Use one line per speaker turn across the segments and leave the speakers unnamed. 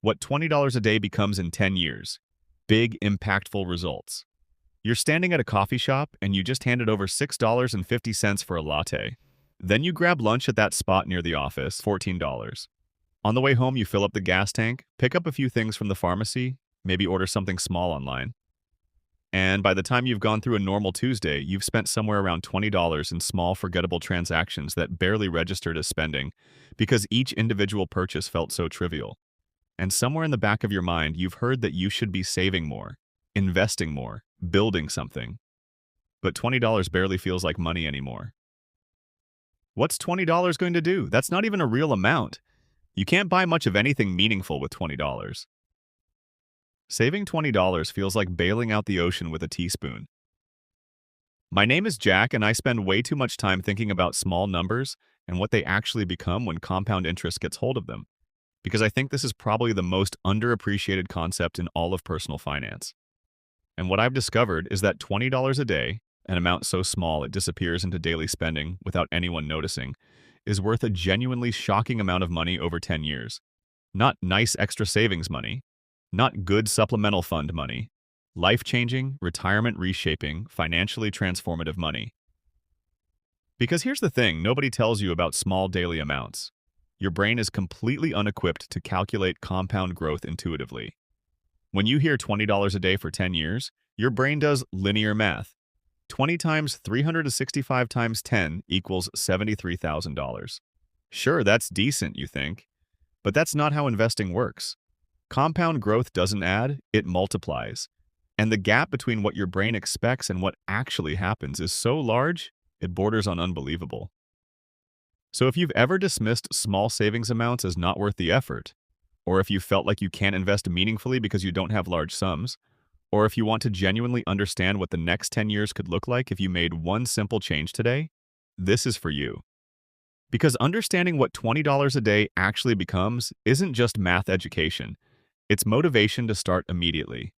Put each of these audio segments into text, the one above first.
What $20 a day becomes in 10 years. Big, impactful results. You're standing at a coffee shop and you just handed over $6.50 for a latte. Then you grab lunch at that spot near the office, $14. On the way home, you fill up the gas tank, pick up a few things from the pharmacy, maybe order something small online. And by the time you've gone through a normal Tuesday, you've spent somewhere around $20 in small, forgettable transactions that barely registered as spending because each individual purchase felt so trivial. And somewhere in the back of your mind, you've heard that you should be saving more, investing more, building something. But $20 barely feels like money anymore. What's $20 going to do? That's not even a real amount. You can't buy much of anything meaningful with $20. Saving $20 feels like bailing out the ocean with a teaspoon. My name is Jack, and I spend way too much time thinking about small numbers and what they actually become when compound interest gets hold of them, because I think this is probably the most underappreciated concept in all of personal finance. And what I've discovered is that $20 a day, an amount so small it disappears into daily spending without anyone noticing, is worth a genuinely shocking amount of money over 10 years. Not nice extra savings money, not good supplemental fund money, life-changing, retirement reshaping, financially transformative money. Because here's the thing nobody tells you about small daily amounts. Your brain is completely unequipped to calculate compound growth intuitively. When you hear $20 a day for 10 years, your brain does linear math. 20 times 365 times 10 equals $73,000. Sure, that's decent, you think. But that's not how investing works. Compound growth doesn't add, it multiplies. And the gap between what your brain expects and what actually happens is so large, it borders on unbelievable. So if you've ever dismissed small savings amounts as not worth the effort, or if you felt like you can't invest meaningfully because you don't have large sums, or if you want to genuinely understand what the next 10 years could look like if you made one simple change today, this is for you. Because understanding what $20 a day actually becomes isn't just math education, it's motivation to start immediately.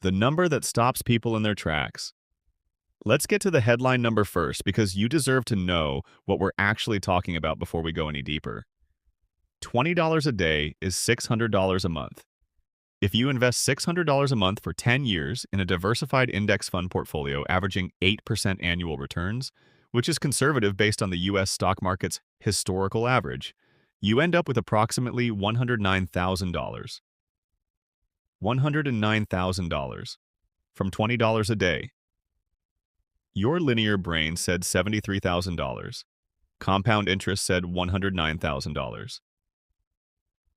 The number that stops people in their tracks. Let's get to the headline number first because you deserve to know what we're actually talking about before we go any deeper. $20 a day is $600 a month. If you invest $600 a month for 10 years in a diversified index fund portfolio averaging 8% annual returns, which is conservative based on the US stock market's historical average, you end up with approximately $109,000. $109,000 from $20 a day. Your linear brain said $73,000. Compound interest said $109,000.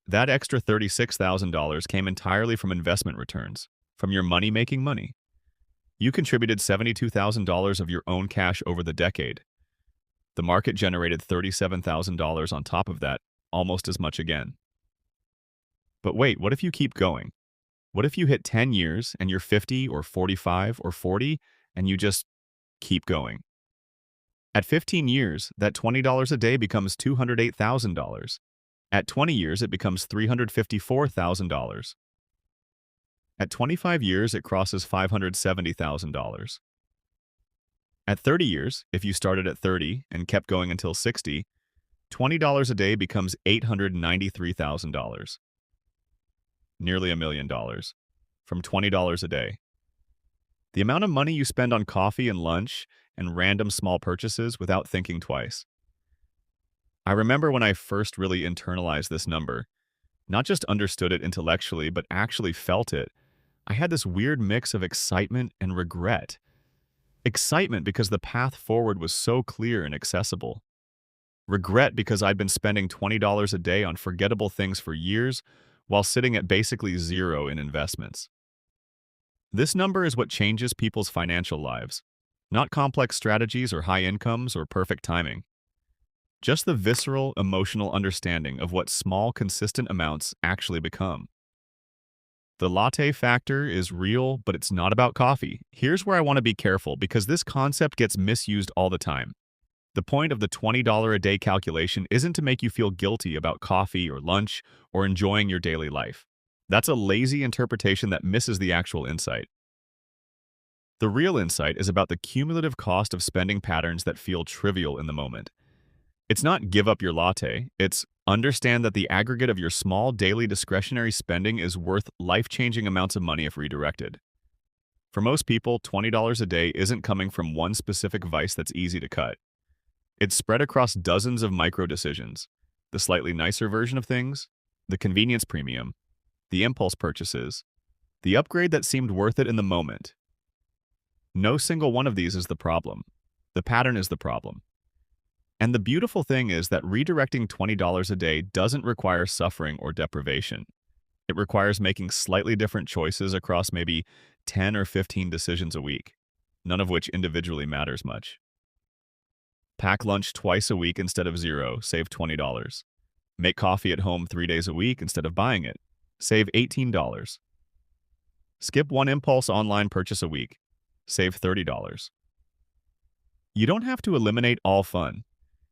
That extra $36,000 came entirely from investment returns, from your money-making money. You contributed $72,000 of your own cash over the decade. The market generated $37,000 on top of that, almost as much again. But wait, what if you keep going? What if you hit 10 years and you're 50 or 45 or 40 and you just keep going? At 15 years, that $20 a day becomes $208,000. At 20 years, it becomes $354,000. At 25 years, it crosses $570,000. At 30 years, if you started at 30 and kept going until 60, $20 a day becomes $893,000. Nearly $1 million from $20 a day. The amount of money you spend on coffee and lunch and random small purchases without thinking twice. I remember when I first really internalized this number, not just understood it intellectually, but actually felt it, I had this weird mix of excitement and regret. Excitement because the path forward was so clear and accessible. Regret because I'd been spending $20 a day on forgettable things for years while sitting at basically zero in investments. This number is what changes people's financial lives, not complex strategies or high incomes or perfect timing. Just the visceral, emotional understanding of what small, consistent amounts actually become. The latte factor is real, but it's not about coffee. Here's where I want to be careful because this concept gets misused all the time. The point of the $20 a day calculation isn't to make you feel guilty about coffee or lunch or enjoying your daily life. That's a lazy interpretation that misses the actual insight. The real insight is about the cumulative cost of spending patterns that feel trivial in the moment. It's not give up your latte, it's understand that the aggregate of your small daily discretionary spending is worth life-changing amounts of money if redirected. For most people, $20 a day isn't coming from one specific vice that's easy to cut. It's spread across dozens of micro decisions: the slightly nicer version of things, the convenience premium, the impulse purchases, the upgrade that seemed worth it in the moment. No single one of these is the problem. The pattern is the problem. And the beautiful thing is that redirecting $20 a day doesn't require suffering or deprivation. It requires making slightly different choices across maybe 10 or 15 decisions a week, none of which individually matters much. Pack lunch twice a week instead of zero, save $20. Make coffee at home 3 days a week instead of buying it, save $18. Skip one impulse online purchase a week, save $30. You don't have to eliminate all fun.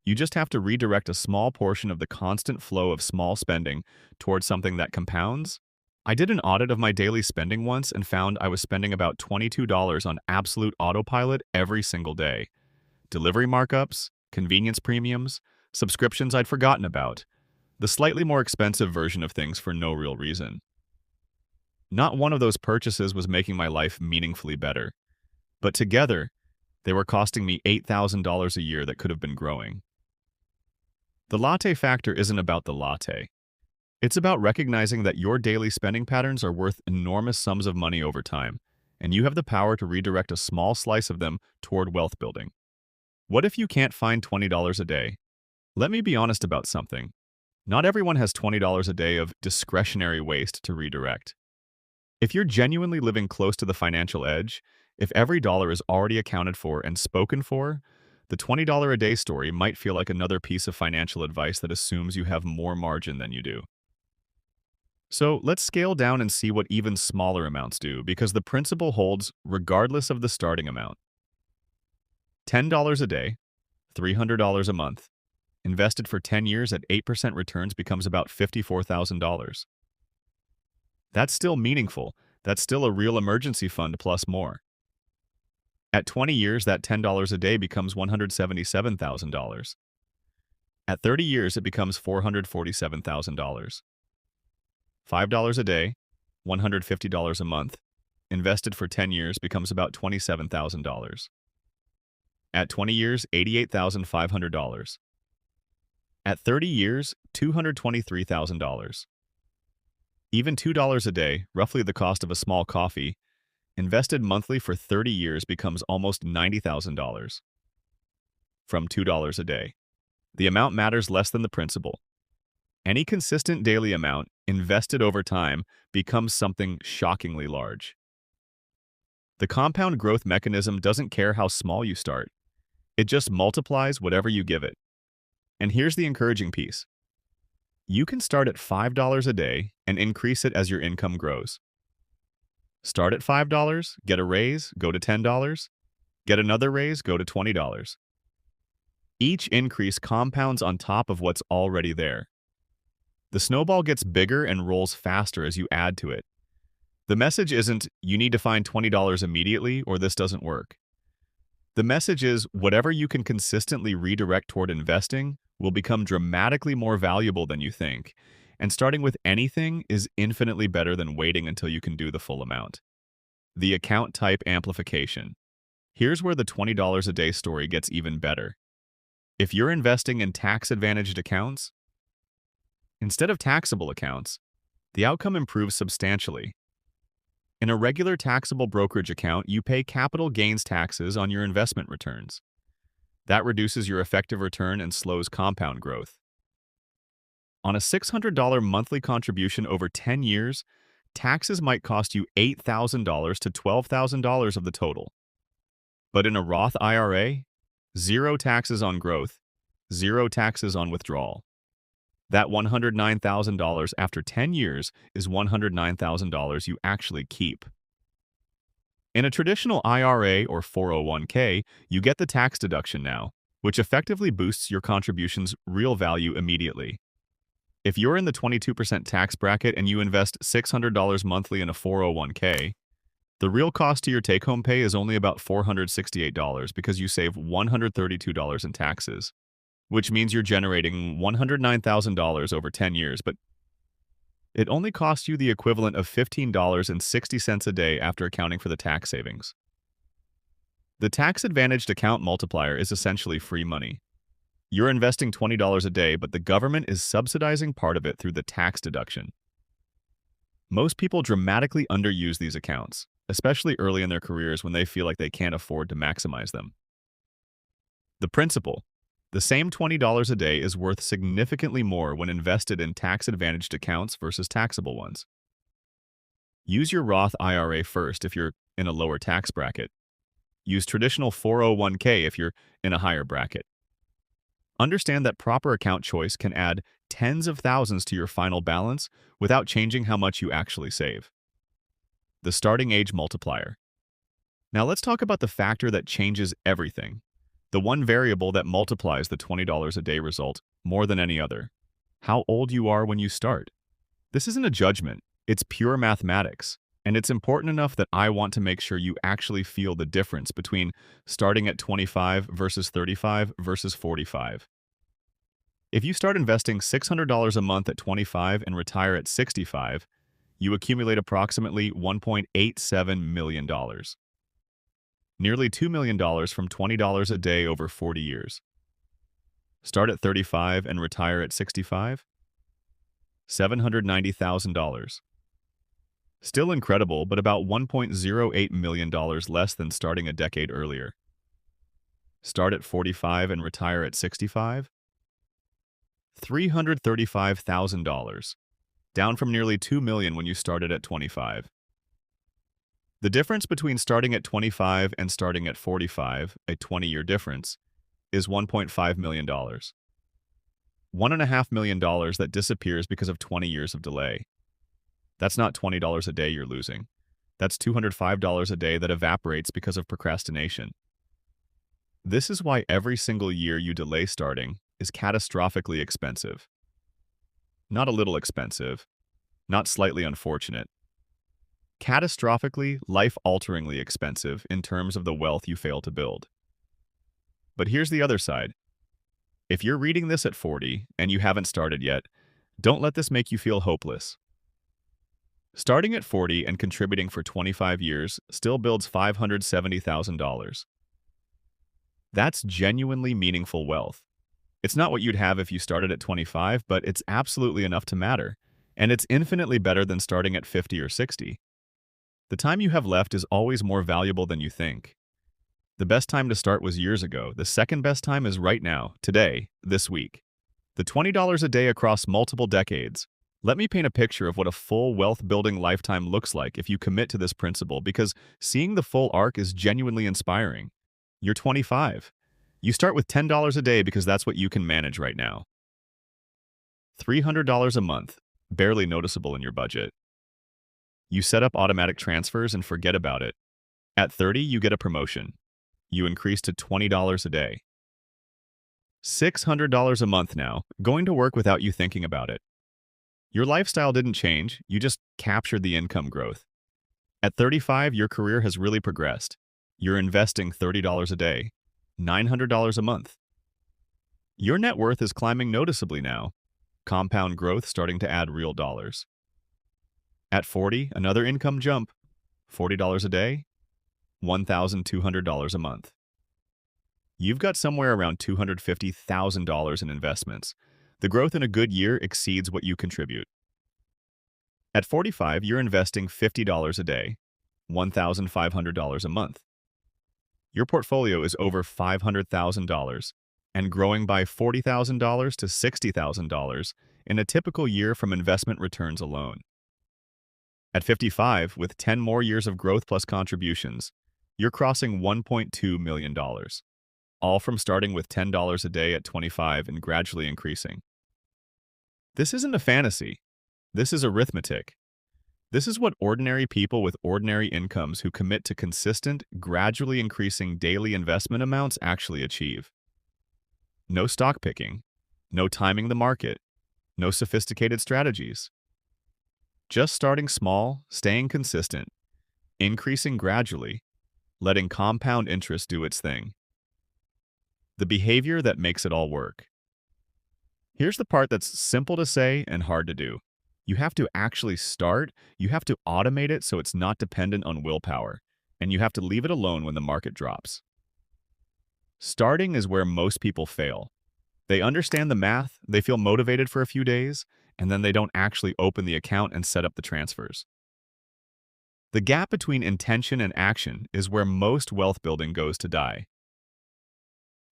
You just have to redirect a small portion of the constant flow of small spending towards something that compounds. I did an audit of my daily spending once and found I was spending about $22 on absolute autopilot every single day. Delivery markups, convenience premiums, subscriptions I'd forgotten about, the slightly more expensive version of things for no real reason. Not one of those purchases was making my life meaningfully better, but together, they were costing me $8,000 a year that could have been growing. The latte factor isn't about the latte. It's about recognizing that your daily spending patterns are worth enormous sums of money over time, and you have the power to redirect a small slice of them toward wealth building. What if you can't find $20 a day? Let me be honest about something. Not everyone has $20 a day of discretionary waste to redirect. If you're genuinely living close to the financial edge, if every dollar is already accounted for and spoken for, the $20 a day story might feel like another piece of financial advice that assumes you have more margin than you do. So let's scale down and see what even smaller amounts do, because the principle holds regardless of the starting amount. $10 a day, $300 a month, invested for 10 years at 8% returns becomes about $54,000. That's still meaningful. That's still a real emergency fund plus more. At 20 years, that $10 a day becomes $177,000. At 30 years, it becomes $447,000. $5 a day, $150 a month, invested for 10 years becomes about $27,000. At 20 years, $88,500. At 30 years, $223,000. Even $2 a day, roughly the cost of a small coffee, invested monthly for 30 years becomes almost $90,000. From $2 a day. The amount matters less than the principle. Any consistent daily amount, invested over time, becomes something shockingly large. The compound growth mechanism doesn't care how small you start. It just multiplies whatever you give it. And here's the encouraging piece. You can start at $5 a day and increase it as your income grows. Start at $5, get a raise, go to $10, get another raise, go to $20. Each increase compounds on top of what's already there. The snowball gets bigger and rolls faster as you add to it. The message isn't, you need to find $20 immediately or this doesn't work. The message is, whatever you can consistently redirect toward investing will become dramatically more valuable than you think, and starting with anything is infinitely better than waiting until you can do the full amount. The account type amplification. Here's where the $20 a day story gets even better. If you're investing in tax-advantaged accounts, instead of taxable accounts, the outcome improves substantially. In a regular taxable brokerage account, you pay capital gains taxes on your investment returns. That reduces your effective return and slows compound growth. On a $600 monthly contribution over 10 years, taxes might cost you $8,000 to $12,000 of the total. But in a Roth IRA, zero taxes on growth, zero taxes on withdrawal. That $109,000 after 10 years is $109,000 you actually keep. In a traditional IRA or 401k, you get the tax deduction now, which effectively boosts your contribution's real value immediately. If you're in the 22% tax bracket and you invest $600 monthly in a 401k, the real cost to your take-home pay is only about $468 because you save $132 in taxes. which means you're generating $109,000 over 10 years, but it only costs you the equivalent of $15.60 a day after accounting for the tax savings. The tax-advantaged account multiplier is essentially free money. You're investing $20 a day, but the government is subsidizing part of it through the tax deduction. Most people dramatically underuse these accounts, especially early in their careers when they feel like they can't afford to maximize them. The principle: the same $20 a day is worth significantly more when invested in tax-advantaged accounts versus taxable ones. Use your Roth IRA first if you're in a lower tax bracket. Use traditional 401k if you're in a higher bracket. Understand that proper account choice can add tens of thousands to your final balance without changing how much you actually save. The starting age multiplier. Now let's talk about the factor that changes everything. The one variable that multiplies the $20 a day result more than any other. How old you are when you start. This isn't a judgment, it's pure mathematics. And it's important enough that I want to make sure you actually feel the difference between starting at 25 versus 35 versus 45. If you start investing $600 a month at 25 and retire at 65, you accumulate approximately $1.87 million. Nearly $2 million from $20 a day over 40 years. Start at 35 and retire at 65? $790,000. Still incredible, but about $1.08 million less than starting a decade earlier. Start at 45 and retire at 65? $335,000, down from nearly $2 million when you started at 25. The difference between starting at 25 and starting at 45, a 20-year difference, is $1.5 million. $1.5 million that disappears because of 20 years of delay. That's not $20 a day you're losing. That's $205 a day that evaporates because of procrastination. This is why every single year you delay starting is catastrophically expensive. Not a little expensive, not slightly unfortunate. Catastrophically, life-alteringly expensive in terms of the wealth you fail to build. But here's the other side. If you're reading this at 40 and you haven't started yet, don't let this make you feel hopeless. Starting at 40 and contributing for 25 years still builds $570,000. That's genuinely meaningful wealth. It's not what you'd have if you started at 25, but it's absolutely enough to matter, and it's infinitely better than starting at 50 or 60. The time you have left is always more valuable than you think. The best time to start was years ago. The second best time is right now, today, this week. The $20 a day across multiple decades. Let me paint a picture of what a full wealth-building lifetime looks like if you commit to this principle, because seeing the full arc is genuinely inspiring. You're 25. You start with $10 a day because that's what you can manage right now. $300 a month, barely noticeable in your budget. You set up automatic transfers and forget about it. At 30, you get a promotion. You increase to $20 a day. $600 a month now, going to work without you thinking about it. Your lifestyle didn't change, you just captured the income growth. At 35, your career has really progressed. You're investing $30 a day, $900 a month. Your net worth is climbing noticeably now, compound growth starting to add real dollars. At 40, another income jump, $40 a day, $1,200 a month. You've got somewhere around $250,000 in investments. The growth in a good year exceeds what you contribute. At 45, you're investing $50 a day, $1,500 a month. Your portfolio is over $500,000 and growing by $40,000 to $60,000 in a typical year from investment returns alone. At 55, with 10 more years of growth plus contributions, you're crossing $1.2 million, all from starting with $10 a day at 25 and gradually increasing. This isn't a fantasy. This is arithmetic. This is what ordinary people with ordinary incomes who commit to consistent, gradually increasing daily investment amounts actually achieve. No stock picking, no timing the market, no sophisticated strategies. Just starting small, staying consistent, increasing gradually, letting compound interest do its thing. The behavior that makes it all work. Here's the part that's simple to say and hard to do. You have to actually start, you have to automate it so it's not dependent on willpower, and you have to leave it alone when the market drops. Starting is where most people fail. They understand the math, they feel motivated for a few days, and then they don't actually open the account and set up the transfers. The gap between intention and action is where most wealth building goes to die.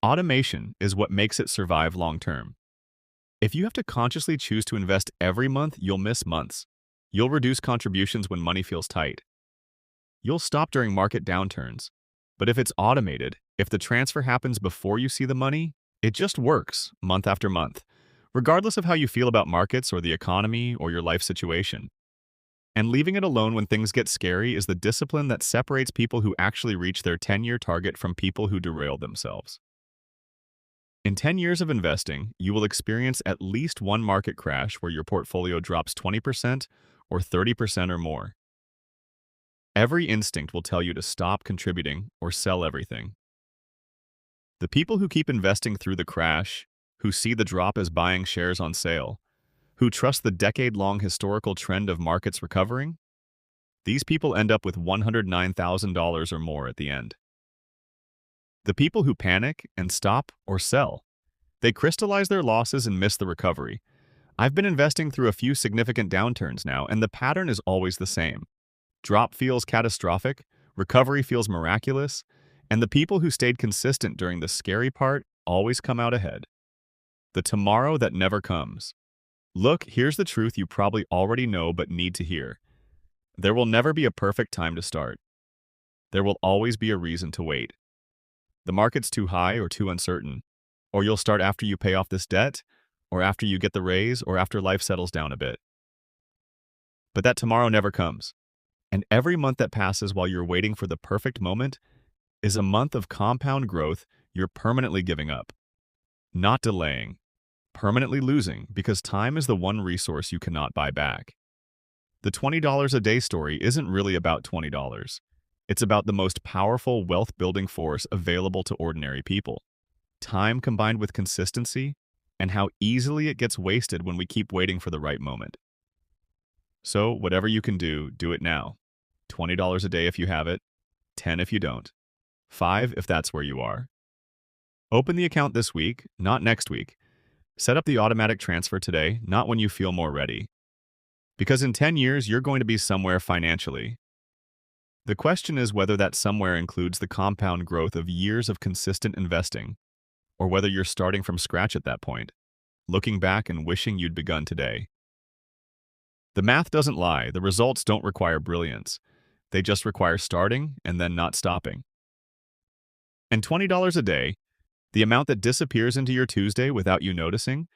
Automation is what makes it survive long term. If you have to consciously choose to invest every month, you'll miss months. You'll reduce contributions when money feels tight. You'll stop during market downturns. But if it's automated, if the transfer happens before you see the money, it just works month after month, regardless of how you feel about markets or the economy or your life situation. And leaving it alone when things get scary is the discipline that separates people who actually reach their 10-year target from people who derail themselves. In 10 years of investing, you will experience at least one market crash where your portfolio drops 20% or 30% or more. Every instinct will tell you to stop contributing or sell everything. The people who keep investing through the crash, who see the drop as buying shares on sale, who trust the decade-long historical trend of markets recovering, these people end up with $109,000 or more at the end. The people who panic and stop or sell, they crystallize their losses and miss the recovery. I've been investing through a few significant downturns now, and the pattern is always the same. Drop feels catastrophic, recovery feels miraculous, and the people who stayed consistent during the scary part always come out ahead. The tomorrow that never comes. Look, here's the truth you probably already know but need to hear. There will never be a perfect time to start. There will always be a reason to wait. The market's too high or too uncertain, or you'll start after you pay off this debt, or after you get the raise, or after life settles down a bit. But that tomorrow never comes. And every month that passes while you're waiting for the perfect moment is a month of compound growth you're permanently giving up. Not delaying, permanently losing, because time is the one resource you cannot buy back. The $20 a day story isn't really about $20. It's about the most powerful wealth-building force available to ordinary people. Time combined with consistency, and how easily it gets wasted when we keep waiting for the right moment. So, whatever you can do, do it now. $20 a day if you have it, 10 if you don't, 5 if that's where you are. Open the account this week, not next week. Set up the automatic transfer today, not when you feel more ready. Because in 10 years, you're going to be somewhere financially. The question is whether that somewhere includes the compound growth of years of consistent investing, or whether you're starting from scratch at that point, looking back and wishing you'd begun today. The math doesn't lie, the results don't require brilliance. They just require starting and then not stopping. And $20 a day, the amount that disappears into your Tuesday without you noticing,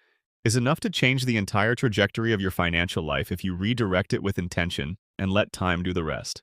is enough to change the entire trajectory of your financial life if you redirect it with intention and let time do the rest.